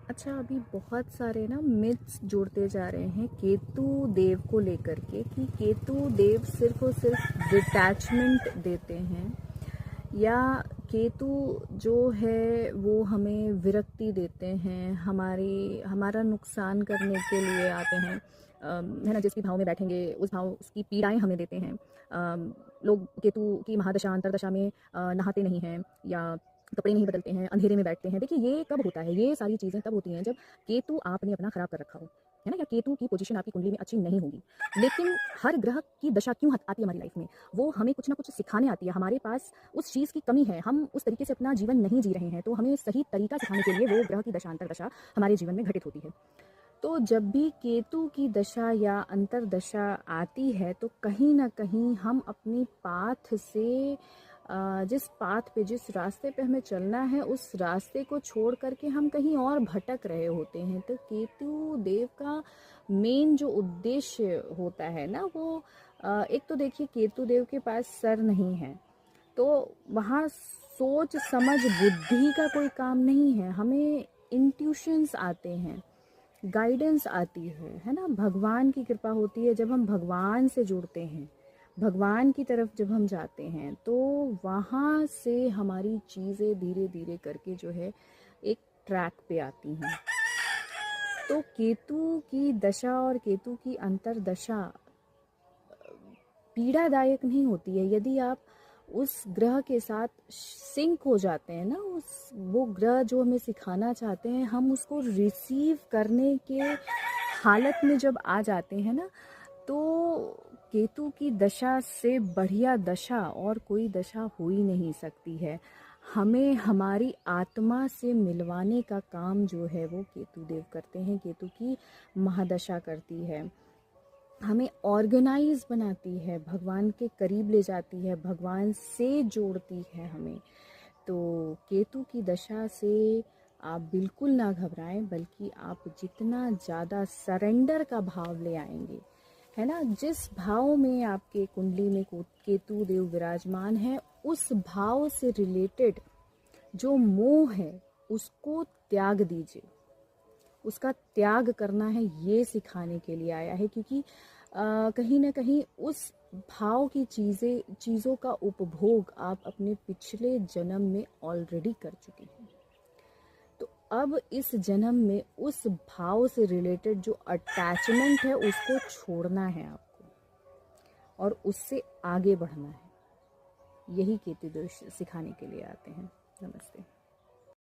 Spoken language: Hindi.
अच्छा, अभी बहुत सारे ना मिथ्स जुड़ते जा रहे हैं केतु देव को लेकर के कि केतु देव सिर्फ और सिर्फ डिटैचमेंट देते हैं, या केतु जो है वो हमें विरक्ति देते हैं, हमारा नुकसान करने के लिए आते हैं। है ना, जिस भी भाव में बैठेंगे उस भाव उसकी पीड़ाएं हमें देते हैं। लोग केतु की महादशा अंतरदशा में नहाते नहीं हैं, या कपड़े नहीं बदलते हैं, अंधेरे में बैठते हैं। देखिए, ये कब होता है? ये सारी चीज़ें तब होती हैं जब केतु आपने अपना खराब कर रखा हो, है ना, या केतु की पोजीशन आपकी कुंडली में अच्छी नहीं होगी। लेकिन हर ग्रह की दशा क्यों आती है हमारी लाइफ में? वो हमें कुछ ना कुछ सिखाने आती है। हमारे पास उस चीज़ की कमी है, हम उस तरीके से अपना जीवन नहीं जी रहे हैं, तो हमें सही तरीका सिखाने के लिए वो ग्रह की दशा अंतरदशा हमारे जीवन में घटित होती है। तो जब भी केतु की दशा या अंतरदशा आती है, तो कहीं ना कहीं हम अपनी पाथ से जिस पाथ पे, जिस रास्ते पे हमें चलना है, उस रास्ते को छोड़ करके हम कहीं और भटक रहे होते हैं। तो केतु देव का मेन जो उद्देश्य होता है ना, वो एक तो देखिए, केतु देव के पास सर नहीं है, तो वहाँ सोच समझ बुद्धि का कोई काम नहीं है। हमें इंट्यूशंस आते हैं, गाइडेंस आती है ना। भगवान की कृपा होती है जब हम भगवान से जुड़ते हैं, भगवान की तरफ जब हम जाते हैं, तो वहाँ से हमारी चीज़ें धीरे धीरे करके जो है एक ट्रैक पे आती हैं। तो केतु की दशा और केतु की अंतरदशा पीड़ादायक नहीं होती है यदि आप उस ग्रह के साथ सिंक हो जाते हैं ना। वो ग्रह जो हमें सिखाना चाहते हैं, हम उसको रिसीव करने के हालत में जब आ जाते हैं ना, तो केतु की दशा से बढ़िया दशा और कोई दशा हो ही नहीं सकती है। हमें हमारी आत्मा से मिलवाने का काम जो है वो केतु देव करते हैं, केतु की महादशा करती है। हमें ऑर्गेनाइज बनाती है, भगवान के करीब ले जाती है, भगवान से जोड़ती है हमें। तो केतु की दशा से आप बिल्कुल ना घबराएं, बल्कि आप जितना ज़्यादा सरेंडर का भाव ले आएंगे, है ना, जिस भाव में आपके कुंडली में केतु देव विराजमान है, उस भाव से रिलेटेड जो मोह है उसको त्याग दीजिए। उसका त्याग करना है, ये सिखाने के लिए आया है, क्योंकि कहीं ना कहीं उस भाव की चीज़ों का उपभोग आप अपने पिछले जन्म में ऑलरेडी कर चुके हैं। तो अब इस जन्म में उस भाव से रिलेटेड जो अटैचमेंट है उसको छोड़ना है आपको, और उससे आगे बढ़ना है। यही केतु दोष सिखाने के लिए आते हैं। नमस्ते।